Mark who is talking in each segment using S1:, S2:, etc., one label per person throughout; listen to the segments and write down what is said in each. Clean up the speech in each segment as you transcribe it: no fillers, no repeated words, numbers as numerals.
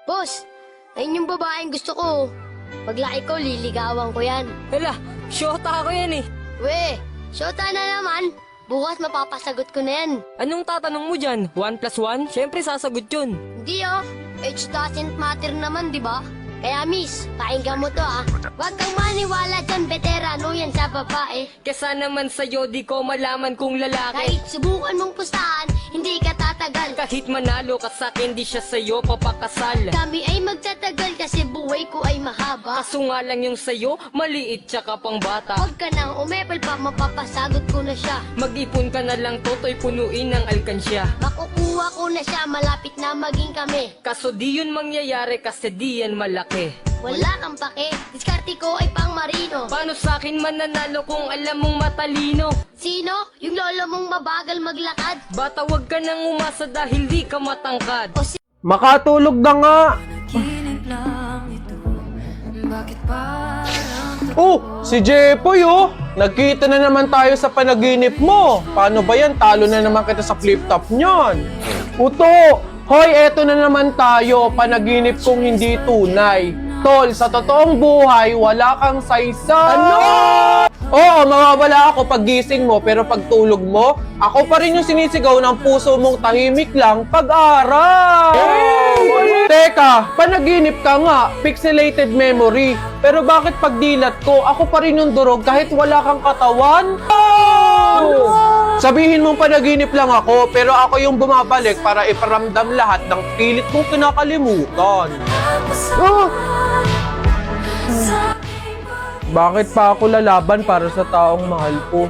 S1: Boss, ayun yung babaeng gusto ko. Paglaki ko, liligawan ko yan.
S2: Hala, syota ako yan eh.
S1: We, syota na naman. Bukas mapapasagot ko na yan.
S2: Anong tatanong mo dyan? 1 plus 1? Siyempre sasagot yun.
S1: Hindi oh, age doesn't matter naman, di ba? Kaya miss, pakinggan mo to ah. Huwag kang maniwala dyan, veterano yan sa babae.
S2: Kesa naman sa'yo, di ko malaman kung lalaki.
S1: Kahit subukan mong pustahan, hindi ka tatagal.
S2: Kahit manalo ka sa'kin, di siya sa'yo papakasal.
S1: Kami ay magtatagal kasi buhay ko ay mahaba.
S2: Kaso nga lang yung sa'yo, maliit tsaka pang bata.
S1: Huwag ka nang umepal pa, mapapasagot ko na siya.
S2: Mag-ipon ka na lang, toto'y punuin ng alkansya.
S1: Makukuha ko na siya, malapit na maging kami.
S2: Kaso di yun mangyayari kasi di yan malaki.
S1: Wala kang pake, diskarte ko ay pang marino.
S2: Paano sa'kin mananalo kung alam mong matalino?
S1: Sino? Yung lolo mong mabagal maglakad?
S2: Bata, wag ka nang umasa dahil di ka matangkad.
S1: O
S3: Makatulog na nga! Oh, si Jepoy oh! Nagkita na naman tayo sa panaginip mo. Paano ba yan? Talo na naman kita sa flip-top niyan. Uto! Hoy, eto na naman tayo. Panaginip kong hindi tunay. Tol, sa totoong buhay, wala kang saysay. Ano? Oo, mawawala ako pag gising mo, pero pag tulog mo, ako pa rin yung sinisigaw ng puso mong tahimik lang pag-aral. Hey! Teka, panaginip ka nga, pixelated memory. Pero bakit pag dilat ko, ako pa rin yung durog kahit wala kang katawan? Oh! Sabihin mong panaginip lang ako, pero ako yung bumabalik para iparamdam lahat ng pilit mong kinakalimutan. Oh! Bakit pa ako lalaban para sa taong mahal ko?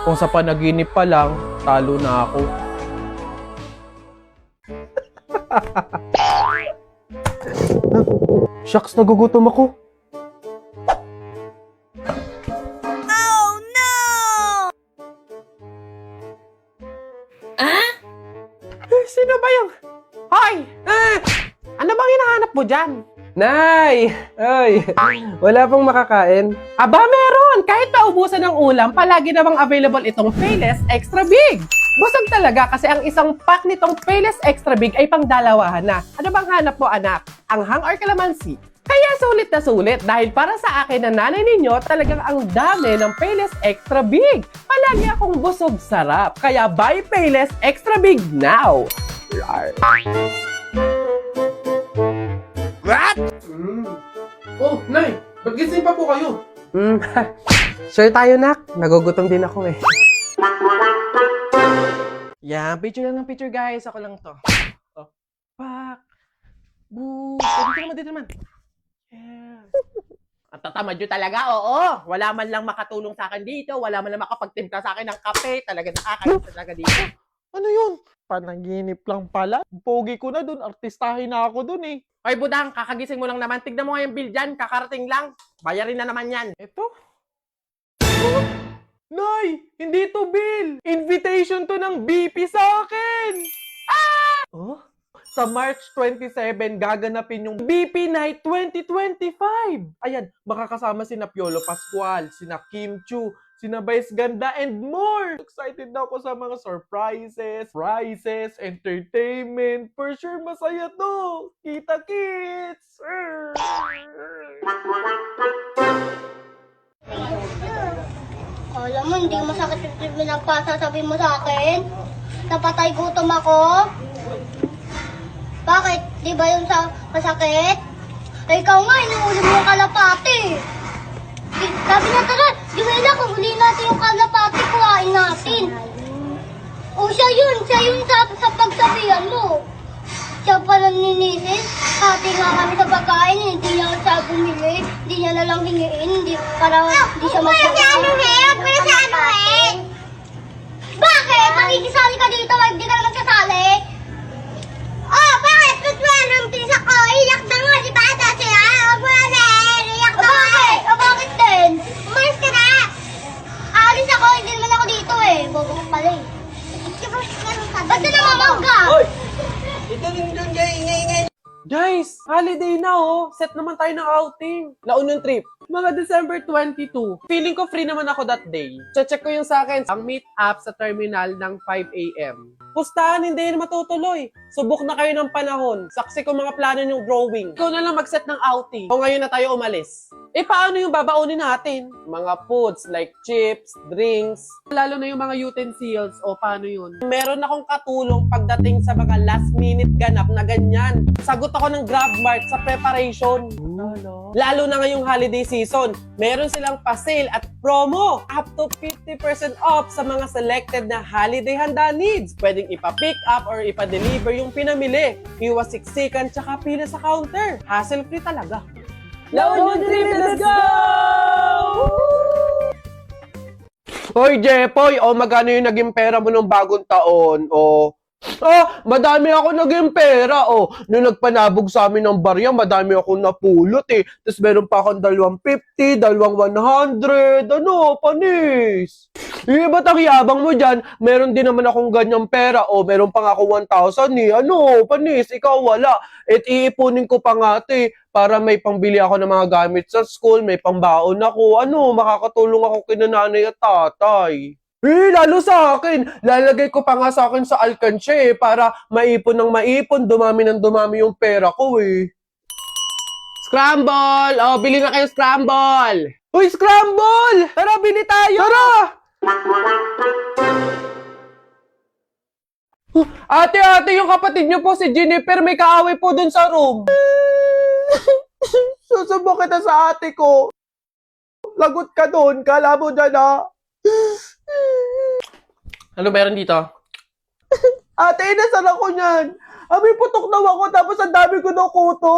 S3: Kung sa panaginip pa lang, talo na ako. Shucks, nagugutom ako. Sino ba yung... Hoy! Ano bang hinahanap mo dyan?
S4: Nay! Ay! Wala pang makakain.
S3: Aba, meron! Kahit naubusan ng ulam, palagi namang available itong Payless Extra Big. Busog talaga kasi ang isang pack nitong Payless Extra Big ay pangdalawahan na. Ano bang hanap mo, anak? Anghang or kalamansi? Kaya sulit na sulit dahil para sa akin na nanay ninyo, talagang ang dami ng Payless Extra Big. Palagi akong busog sarap. Kaya buy Payless Extra Big now!
S4: What?
S3: Oh, Nay! Ba't gising pa po kayo?
S4: Sure tayo, nak. Nagugutom din ako eh.
S3: Yan, picture lang ng picture guys. Ako lang to. Oh. Pak! Boo! Dito naman. Yes. Ang tatamad nyo talaga, oo. Wala man lang makatulong sa akin dito. Wala man lang makapagtimpla sa akin ng kape. Talaga nakakalimutan talaga dito. Ano yun? Panaginip lang pala. Pogi ko na dun. Artistahin na ako dun eh. Hoy, Budang, kakagising mo lang naman. Tignan mo nga yung bill dyan. Kakarating lang. Bayarin na naman yan. Ito? Oh, Nay! Hindi to bill! Invitation to ng BP sa akin! Ah! Oh? Sa March 27, gaganapin yung BP Night 2025. Ayan, makakasama sina Piolo Pascual, sina Kim Chu, sina Vice Ganda, and more. Excited na ako sa mga surprises, prizes, entertainment. For sure, masaya to. Kita-kits!
S5: Alam mo, hindi masakit yung pinagpasasabi mo sa akin. Napatay gutom ako. Bakit? Di ba yung sa masakit? Eh, ikaw nga, inuuli mo yung kalapati. Sabi na tara, Juwela, kung huli natin yung kalapati, kuhain natin. O siya yun sa pagsabihan mo. Siya pala ninisis, hati nga kami sa pagkain, hindi niya siya bumili, hindi niya nalang hingiin, hindi siya magpapakain. Bakit? Makikisali ka dito, hindi ka naman kasali? Oh, bakit? Tutulong pisa ko, iyak na nga, di ba? Dati iyak na nga. Bakit din? Umalis ka na. Aalis ako, hindi naman ako dito eh. Bobo ko pala eh. Ba't ka namamag ka?
S4: Ito rin doon, ingay-ingay.
S3: Guys, holiday na oh. Set naman tayo ng outing. Launong trip. Mga December 22. Feeling ko free naman ako that day. Check ko yung sa akin. Ang meet up sa terminal ng 5 a.m. Pustahan, hindi na matutuloy. Subok na kayo ng panahon. Saksi ko mga plano yung drawing. Ikaw na lang mag-set ng outing. O ngayon na tayo umalis. Paano yung babaunin natin? Mga foods like chips, drinks, lalo na yung mga utensils. O paano yun? Meron akong katulong pagdating sa mga last minute ganap na ganyan. Sagot ako ng GrabMart sa preparation. Lalo na ngayong holiday season, meron silang pa-sale at promo. Up to 50% off sa mga selected na holiday handa needs. Pwedeng ipa-pick up or ipa-deliver yung pinamili. Iwas siksikan tsaka pila sa counter. Hassle-free talaga. Laon trip, let's go! Hoy, Jepoy, magkano yung naging pera mo nung bagong taon? Madami ako naging pera. Nung nagpanabog sa amin ng barya, madami ako napulot Tapos meron pa akong 250, 100. Panis? Ba't ang yabang mo dyan? Meron din naman akong ganyang pera. Meron pa nga ako 1,000 panis? Ikaw wala. Iipunin ko pa nga para may pangbili ako ng mga gamit sa school, may pambaon ako. Makakatulong ako kina nanay at tatay. Lalo sa akin. Lalagay ko pa nga sa akin sa alkansya para maipon ng maipon, dumami ng dumami yung pera ko Scramble! Bili na kayo scramble! Uy, scramble! Tara, bili tayo! Tara! Ate, yung kapatid niyo po si Jennifer, may kaaway po dun sa room. Susubo kita sa ate ko. Lagot ka dun, kala mo dyan Ano meron dito? Ate, inasan ako niyan. May putok daw ako tapos ang dami ko daw kuto.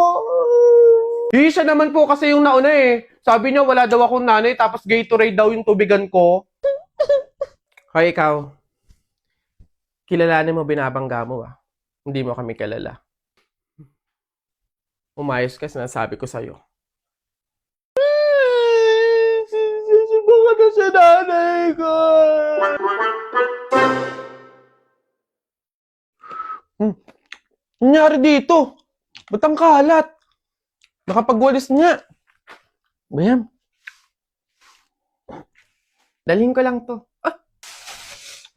S3: Siya naman po kasi yung nauna Sabi niya wala daw akong nanay tapos Gatorade daw yung tubigan ko. Hoy, ikaw. Kilalanin mo binabangga mo Hindi mo kami kilala. Umayos ka, sinasabi ko sa'yo. Susubukan na sa nanay ko. Nangyari dito? Ba't ang kalat? Nakapagwalis nga. Bayam. Dalhin ko lang to.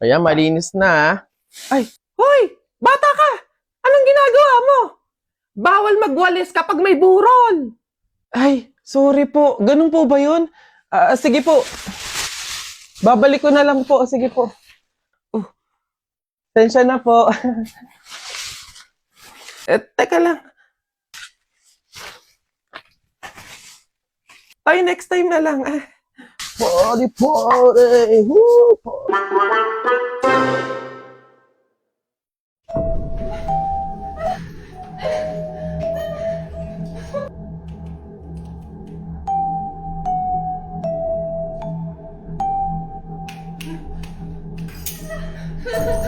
S3: Ayan, malinis na Ay, hoy! Bata ka! Anong ginagawa mo? Bawal magwalis kapag may burol. Ay, sorry po. Ganun po ba yun? Sige po. Babalik ko na lang po. Sige po. Tensya na po. Teka lang. Tayo next time na lang. Pare.